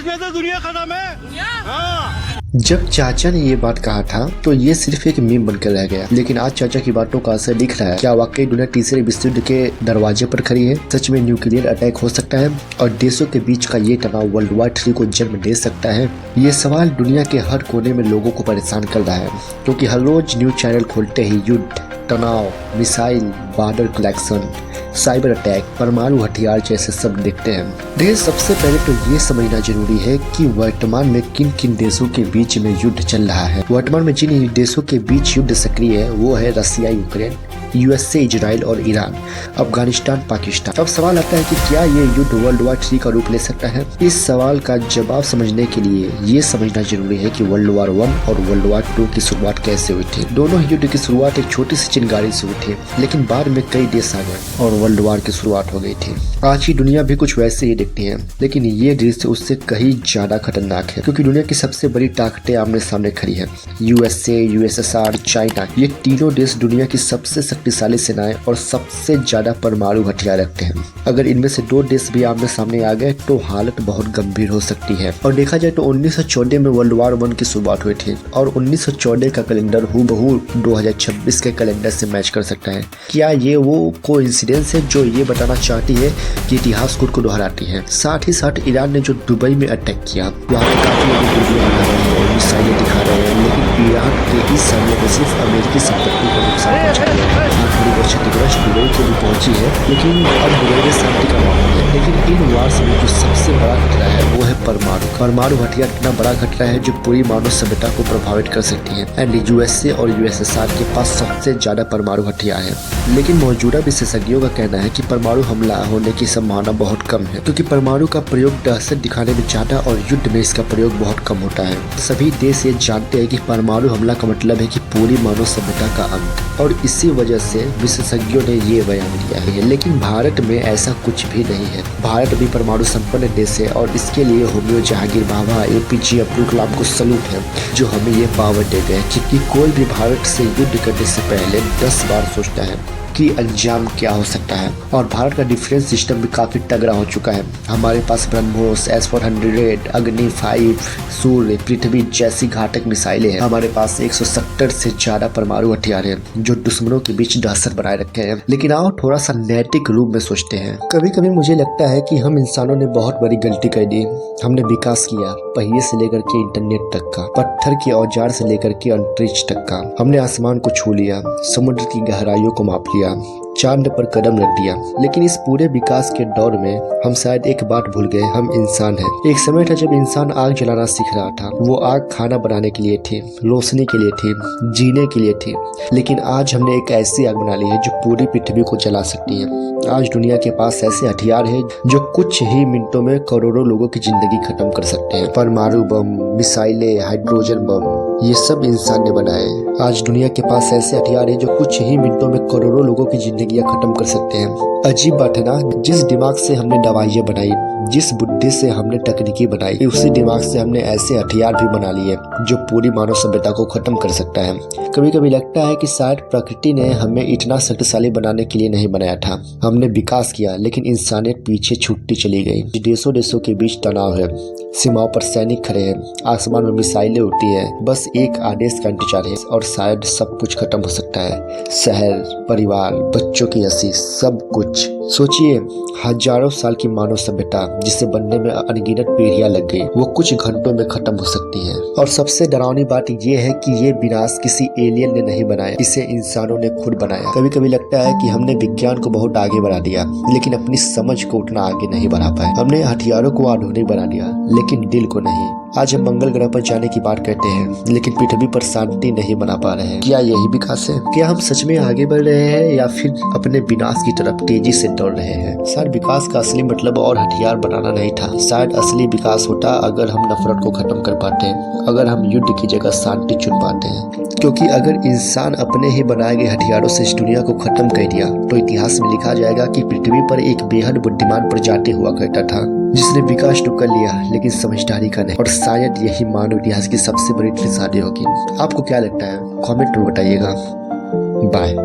में तो दुनिया खत्म है। हाँ। जब चाचा ने ये बात कहा था तो ये सिर्फ एक मीम बनकर रह गया, लेकिन आज चाचा की बातों का असर दिख रहा है। क्या वाकई दुनिया तीसरे विश्व युद्ध के दरवाजे पर खड़ी है? सच में न्यूक्लियर अटैक हो सकता है और देशों के बीच का ये तनाव वर्ल्ड वॉर 3 को जन्म दे सकता है? ये सवाल दुनिया के हर कोने में लोगों को परेशान कर रहा है, क्योंकि हर रोज न्यूज चैनल खोलते ही युद्ध, तनाव, missile, border collection, cyber attack, परमाणु हथियार जैसे सब देखते हैं। देखिए, सबसे पहले तो ये समझना जरूरी है कि वर्तमान में किन किन देशों के बीच में युद्ध चल रहा है। वर्तमान में जिन देशों के बीच युद्ध सक्रिय है वो है रसिया, यूक्रेन, यूएसए, इजराइल और ईरान, अफगानिस्तान, पाकिस्तान। अब सवाल आता है कि क्या ये युद्ध वर्ल्ड वॉर 3 का रूप ले सकता है? इस सवाल का जवाब समझने के लिए ये समझना जरूरी है कि वर्ल्ड वॉर 1 और वर्ल्ड वॉर 2 की शुरुआत कैसे हुई थी। दोनों युद्ध की शुरुआत एक छोटी सी चिंगारी से हुई थी, लेकिन बाद में कई देश आ गए और वर्ल्ड वॉर की शुरुआत हो गई थी। आज की दुनिया भी कुछ वैसे ही दिखती है, लेकिन ये दृश्य उससे कहीं ज्यादा खतरनाक है, क्योंकि दुनिया की सबसे बड़ी ताकतें आमने सामने खड़ी है। यूएसए, यूएसएसआर, चाइना, ये तीनों देश दुनिया की सबसे शक्तिशाली सेनाएं और सबसे ज्यादा परमाणु हथियार रखते हैं। अगर इनमें से 2 देश भी आमने सामने आ गए तो हालत बहुत गंभीर हो सकती है। और देखा जाए तो 1914 में वर्ल्ड वॉर 1 की शुरुआत हुई थी और 1914 का कैलेंडर हूबहू 2026 के कैलेंडर से मैच कर सकता है। क्या ये वो कोइंसिडेंस है जो ये बताना चाहती है कि इतिहास खुद को दोहराती है? साथ ही साथ ईरान ने जो दुबई में अटैक किया, वहाँ के काफी लोग वीडियो बना रहे हैं, मिसाइलें दिखा रहे हैं, लेकिन ईरान के इस हमले में सिर्फ अमेरिकी संपत्ति को नुकसान पहुंचा है। थोड़ी बहुत क्षतिग्रस्त दुबई को भी पहुंची है, लेकिन अब दुबई में शांति का माहौल है। लेकिन इन वार्स में जो सबसे बड़ा खतरा है वो है परमाणु हथियार। इतना बड़ा खतरा है जो पूरी मानव सभ्यता को प्रभावित कर सकती है। एंड यूएसए और यूएसएसआर के पास सबसे ज्यादा परमाणु हथियार है, लेकिन मौजूदा विशेषज्ञों का कहना है कि परमाणु हमला होने की संभावना बहुत कम है, क्योंकि परमाणु का प्रयोग दहशत दिखाने में ज्यादा और युद्ध में इसका प्रयोग बहुत कम होता है। सभी देश ये जानते हैं कि परमाणु हमला का मतलब है कि पूरी मानव सभ्यता का अंत, और इसी वजह से विशेषज्ञों ने ये बयान दिया है। लेकिन भारत में ऐसा कुछ भी नहीं है। भारत भी परमाणु संपन्न देश है और इसके लिए होमियो जहांगीर बाबा, एपीजे अब्दुल कलाम को सलूट है, जो हमें ये पावर दे गए कि कोई भी भारत से युद्ध करने से पहले 10 बार सोचता है कि अंजाम क्या हो सकता है। और भारत का डिफेंस सिस्टम भी काफी तगड़ा हो चुका है। हमारे पास ब्रह्मोस, S-400, अग्नि 5, सूर्य, पृथ्वी जैसी घातक मिसाइलें हैं। हमारे पास 170 से ज्यादा परमाणु हथियार हैं जो दुश्मनों के बीच दहशत बनाए रखे हैं। लेकिन आओ थोड़ा सा नैतिक रूप में सोचते हैं। कभी कभी मुझे लगता है कि हम इंसानों ने बहुत बड़ी गलती कर दी। हमने विकास किया, पहिए से लेकर के इंटरनेट तक का, पत्थर के औजार से लेकर के अंतरिक्ष तक का। हमने आसमान को छू लिया, समुद्र की गहराइयों को माप लिया, चांद पर कदम रख दिया। लेकिन इस पूरे विकास के दौर में हम शायद एक बात भूल गए, हम इंसान हैं। एक समय था जब इंसान आग जलाना सीख रहा था। वो आग खाना बनाने के लिए थी, रोशनी के लिए थी, जीने के लिए थी। लेकिन आज हमने एक ऐसी आग बना ली है जो पूरी पृथ्वी को जला सकती है। आज दुनिया के पास ऐसे हथियार हैं जो कुछ ही मिनटों में करोड़ों लोगों की जिंदगी खत्म कर सकते हैं। परमाणु बम, मिसाइलें, हाइड्रोजन बम, ये सब इंसान ने बनाए। आज दुनिया के पास ऐसे हथियार हैं जो कुछ ही मिनटों में करोड़ों लोगों की जिंदगियां खत्म कर सकते हैं। अजीब बात है ना, जिस दिमाग से हमने दवाइयां बनाई, जिस बुद्धि से हमने तकनीकी बनाई, उसी दिमाग से हमने ऐसे हथियार भी बना लिए जो पूरी मानव सभ्यता को खत्म कर सकता है। कभी कभी लगता है कि शायद प्रकृति ने हमें इतना शक्तिशाली बनाने के लिए नहीं बनाया था। हमने विकास किया, लेकिन इंसानियत पीछे छूटती चली गई। देशों देशों के बीच तनाव है, सीमाओं पर सैनिक खड़े हैं, आसमान में मिसाइलें उड़ती है, बस एक आदेश का इंतजार है और शायद सब कुछ खत्म हो सकता है। शहर, परिवार, बच्चों की हंसी, सब कुछ। सोचिए, हजारों साल की मानव सभ्यता जिसे बनने में अनगिनत पीढ़ियां लग गई, वो कुछ घंटों में खत्म हो सकती है। और सबसे डरावनी बात ये है कि ये विनाश किसी एलियन ने नहीं बनाया, इसे इंसानों ने खुद बनाया। कभी कभी लगता है कि हमने विज्ञान को बहुत आगे बढ़ा दिया, लेकिन अपनी समझ को उतना आगे नहीं बढ़ा पाए। हमने हथियारों को आधुनिक बना दिया, लेकिन दिल को नहीं। आज हम मंगल ग्रह पर जाने की बात करते हैं, लेकिन पृथ्वी पर शांति नहीं बना पा रहे हैं। क्या यही विकास है? क्या हम सच में आगे बढ़ रहे हैं या फिर अपने विनाश की तरफ तेजी से दौड़ रहे हैं? शायद विकास का असली मतलब और हथियार बनाना नहीं था। शायद असली विकास होता अगर हम नफरत को खत्म कर पाते, अगर हम युद्ध की जगह शांति चुन पाते हैं। क्योंकि अगर इंसान अपने ही बनाए गए हथियारों से इस दुनिया को खत्म कर दिया तो इतिहास में लिखा जाएगा कि पृथ्वी पर एक बेहद बुद्धिमान प्रजाति हुआ करता था, जिसने विकास तो कर लिया लेकिन समझदारी का नहीं। और शायद यही मानव इतिहास की सबसे बड़ी ट्रेजेडी होगी। आपको क्या लगता है? कमेंट में बताइएगा। बाय।